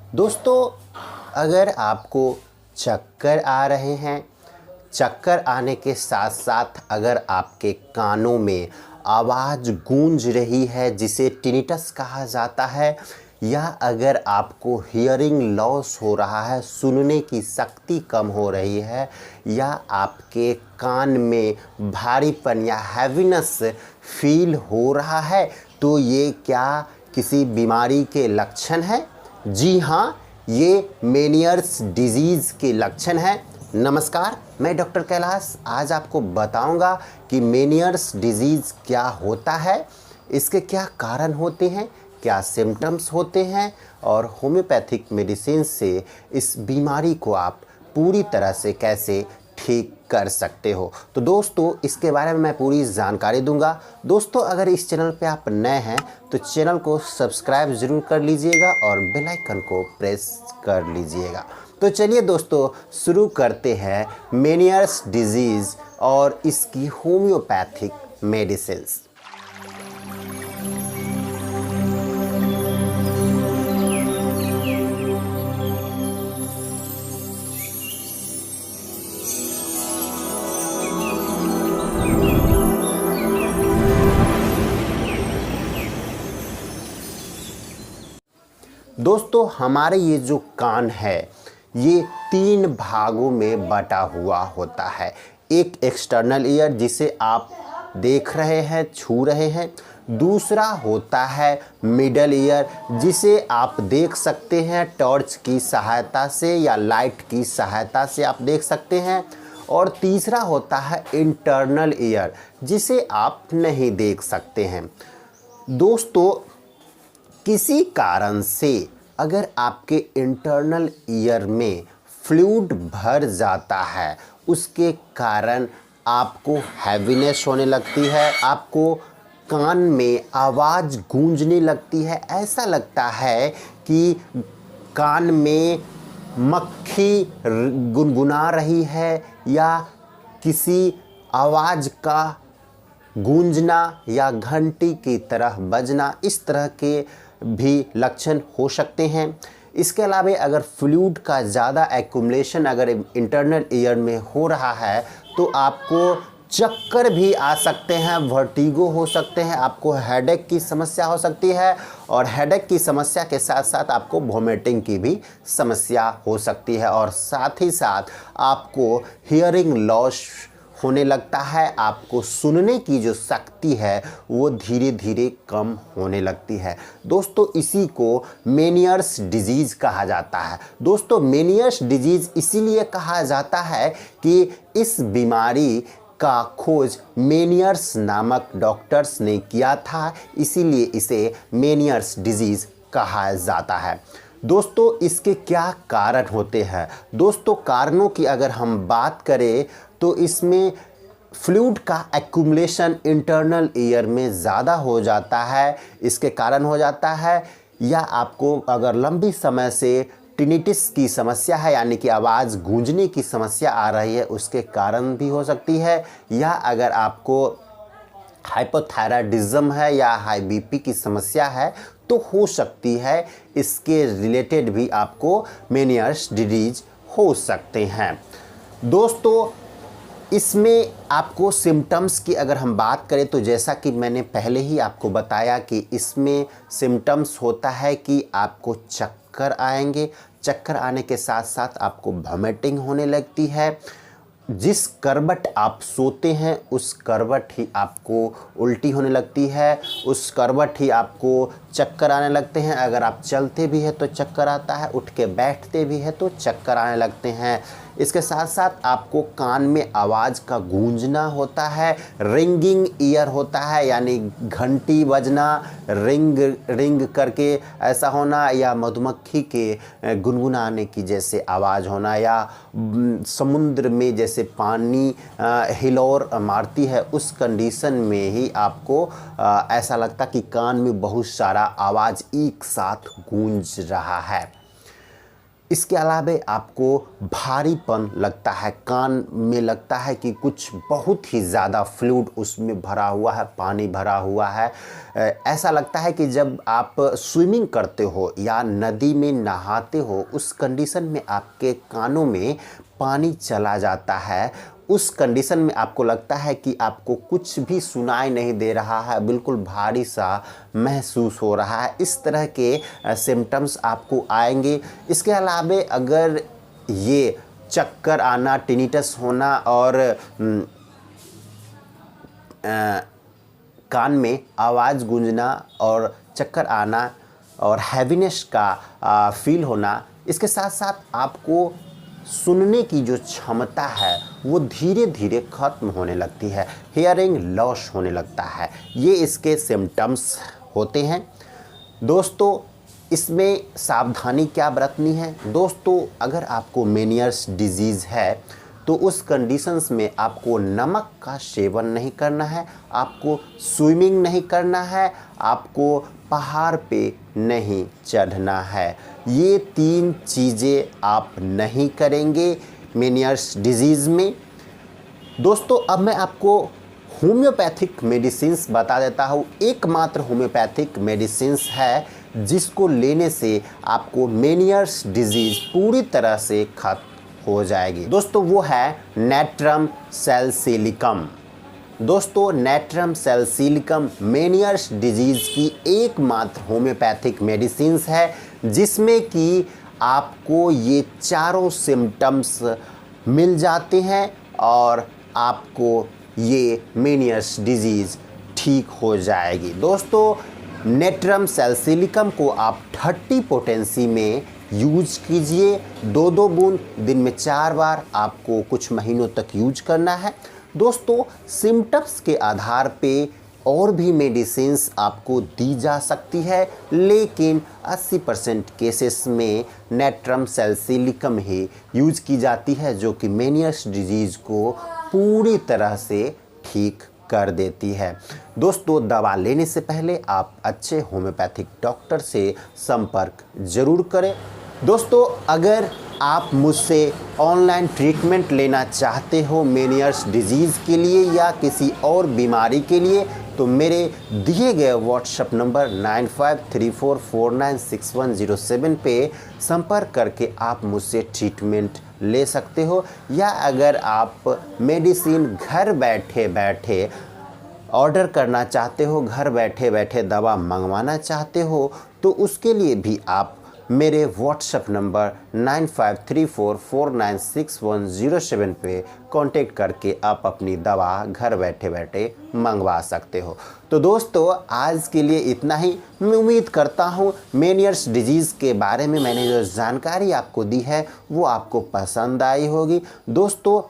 दोस्तों, अगर आपको चक्कर आ रहे हैं, चक्कर आने के साथ साथ अगर आपके कानों में आवाज़ गूंज रही है जिसे टिनिटस कहा जाता है, या अगर आपको हियरिंग लॉस हो रहा है, सुनने की शक्ति कम हो रही है, या आपके कान में भारीपन या हैवीनेस फील हो रहा है, तो ये क्या किसी बीमारी के लक्षण हैं? जी हाँ, ये मेनियर्स डिजीज़ के लक्षण हैं। नमस्कार, मैं डॉक्टर कैलाश आज आपको बताऊंगा कि मेनियर्स डिजीज़ क्या होता है, इसके क्या कारण होते हैं, क्या सिम्टम्स होते हैं और होम्योपैथिक मेडिसिन से इस बीमारी को आप पूरी तरह से कैसे ठीक कर सकते हो। तो दोस्तों, इसके बारे में मैं पूरी जानकारी दूंगा। दोस्तों, अगर इस चैनल पे आप नए हैं तो चैनल को सब्सक्राइब ज़रूर कर लीजिएगा और बेल आइकन को प्रेस कर लीजिएगा। तो चलिए दोस्तों, शुरू करते हैं मेनियर्स डिजीज़ और इसकी होम्योपैथिक मेडिसिन्स। दोस्तों, हमारे ये जो कान है ये 3 भागों में बटा हुआ होता है। एक एक्सटर्नल ईयर जिसे आप देख रहे हैं, छू रहे हैं। दूसरा होता है मिडल ईयर जिसे आप देख सकते हैं टॉर्च की सहायता से या लाइट की सहायता से आप देख सकते हैं। और तीसरा होता है इंटरनल ईयर जिसे आप नहीं देख सकते हैं। दोस्तों, किसी कारण से अगर आपके इंटरनल ईयर में फ्लूइड भर जाता है, उसके कारण आपको हैवीनेस होने लगती है, आपको कान में आवाज़ गूंजने लगती है। ऐसा लगता है कि कान में मक्खी गुनगुना रही है या किसी आवाज़ का गूंजना या घंटी की तरह बजना, इस तरह के भी लक्षण हो सकते हैं। इसके अलावा अगर फ्लूइड का ज़्यादा एक्युमुलेशन अगर इंटरनल ईयर में हो रहा है तो आपको चक्कर भी आ सकते हैं, वर्टिगो हो सकते हैं, आपको हेडेक की समस्या हो सकती है और हेडेक की समस्या के साथ साथ आपको वोमिटिंग की भी समस्या हो सकती है और साथ ही साथ आपको हियरिंग लॉस होने लगता है। आपको सुनने की जो शक्ति है वो धीरे धीरे कम होने लगती है। दोस्तों, इसी को मेनियर्स डिजीज़ कहा जाता है। दोस्तों, मेनियर्स डिजीज़ इसीलिए कहा जाता है कि इस बीमारी का खोज मेनियर्स नामक डॉक्टर्स ने किया था, इसीलिए इसे मेनियर्स डिजीज़ कहा जाता है। दोस्तों, इसके क्या कारण होते हैं? दोस्तों, कारणों की अगर हम बात करें तो इसमें फ्लूइड का एक्युमुलेशन इंटरनल ईयर में ज़्यादा हो जाता है, इसके कारण हो जाता है। या आपको अगर लंबी समय से टिनिटिस की समस्या है यानी कि आवाज़ गूंजने की समस्या आ रही है, उसके कारण भी हो सकती है। या अगर आपको हाइपोथायराइडिज्म है या हाई बीपी की समस्या है तो हो सकती है इसके रिलेटेड भी आपको मेनियर्स डिजीज हो सकते हैं। दोस्तों, इसमें आपको सिम्टम्स की अगर हम बात करें तो जैसा कि मैंने पहले ही आपको बताया कि इसमें सिम्टम्स होता है कि आपको चक्कर आएंगे, चक्कर आने के साथ साथ आपको वॉमिटिंग होने लगती है। जिस करवट आप सोते हैं उस करवट ही आपको उल्टी होने लगती है, उस करवट ही आपको चक्कर आने लगते हैं। अगर आप चलते भी हैं तो चक्कर आता है, उठ के बैठते भी हैं तो चक्कर आने लगते हैं। इसके साथ साथ आपको कान में आवाज़ का गूंजना होता है, रिंगिंग ईयर होता है यानी घंटी बजना, रिंग रिंग करके ऐसा होना, या मधुमक्खी के गुनगुनाने की जैसे आवाज़ होना, या समुद्र में जैसे पानी हिलोर मारती है उस कंडीशन में ही आपको ऐसा लगता कि कान में बहुत सारा आवाज़ एक साथ गूंज रहा है। इसके अलावा आपको भारीपन लगता है, कान में लगता है कि कुछ बहुत ही ज़्यादा फ्लूइड उसमें भरा हुआ है, पानी भरा हुआ है। ऐसा लगता है कि जब आप स्विमिंग करते हो या नदी में नहाते हो, उस कंडीशन में आपके कानों में पानी चला जाता है। उस कंडीशन में आपको लगता है कि आपको कुछ भी सुनाई नहीं दे रहा है, बिल्कुल भारी सा महसूस हो रहा है। इस तरह के सिम्टम्स आपको आएंगे। इसके अलावा अगर ये चक्कर आना, टिनिटस होना और कान में आवाज़ गूंजना और चक्कर आना और हैवीनेस का फील होना, इसके साथ साथ आपको सुनने की जो क्षमता है वो धीरे धीरे खत्म होने लगती है, हियरिंग लॉस होने लगता है। ये इसके सिम्टम्स होते हैं। दोस्तों, इसमें सावधानी क्या बरतनी है? दोस्तों, अगर आपको मेनियर्स डिजीज़ है तो उस कंडीशंस में आपको नमक का सेवन नहीं करना है, आपको स्विमिंग नहीं करना है, आपको पहाड़ पे नहीं चढ़ना है। ये 3 चीज़ें आप नहीं करेंगे मेनियर्स डिजीज़ में। दोस्तों, अब मैं आपको होम्योपैथिक मेडिसिन्स बता देता हूँ। एकमात्र होम्योपैथिक मेडिसिन्स है जिसको लेने से आपको मेनियर्स डिजीज़ पूरी तरह से खत्म हो जाएगी। दोस्तों, वो है नेट्रम सैलिसिलिकम। दोस्तों, नेट्रम सैलिसिलिकम मेनियर्स डिजीज़ की एकमात्र होम्योपैथिक मेडिसिन्स है जिसमें कि आपको ये चारों सिम्टम्स मिल जाते हैं और आपको ये मेनियर्स डिजीज़ ठीक हो जाएगी। दोस्तों, नेट्रम सैलिसिलिकम को आप 30 पोटेंसी में यूज कीजिए। 2-2 बूंद दिन में 4 बार आपको कुछ महीनों तक यूज करना है। दोस्तों, सिम्टम्स के आधार पे और भी मेडिसिन्स आपको दी जा सकती है, लेकिन 80% केसेस में नेट्रम सैलिसिलिकम ही यूज की जाती है जो कि मेनियर्स डिजीज़ को पूरी तरह से ठीक कर देती है। दोस्तों, दवा लेने से पहले आप अच्छे होम्योपैथिक डॉक्टर से संपर्क जरूर करें। दोस्तों, अगर आप मुझसे ऑनलाइन ट्रीटमेंट लेना चाहते हो मेनियर्स डिजीज़ के लिए या किसी और बीमारी के लिए, तो मेरे दिए गए व्हाट्सएप नंबर 9534496107 पे संपर्क करके आप मुझसे ट्रीटमेंट ले सकते हो। या अगर आप मेडिसिन घर बैठे बैठे ऑर्डर करना चाहते हो, घर बैठे बैठे दवा मंगवाना चाहते हो, तो उसके लिए भी आप मेरे व्हाट्सएप नंबर 9534496107 पे कांटेक्ट करके आप अपनी दवा घर बैठे बैठे मंगवा सकते हो। तो दोस्तों, आज के लिए इतना ही। मैं उम्मीद करता हूँ मेनियर्स डिजीज़ के बारे में मैंने जो जानकारी आपको दी है वो आपको पसंद आई होगी। दोस्तों,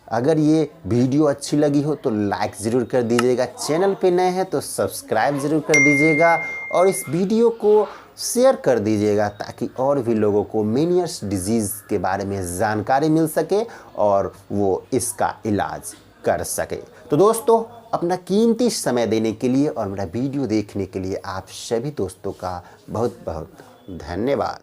अगर ये वीडियो अच्छी लगी हो तो लाइक ज़रूर कर दीजिएगा, चैनल पे नए हैं तो सब्सक्राइब ज़रूर कर दीजिएगा और इस वीडियो को शेयर कर दीजिएगा ताकि और भी लोगों को मेनियर्स डिजीज़ के बारे में जानकारी मिल सके और वो इसका इलाज कर सके। तो दोस्तों, अपना कीमती समय देने के लिए और मेरा वीडियो देखने के लिए आप सभी दोस्तों का बहुत बहुत धन्यवाद।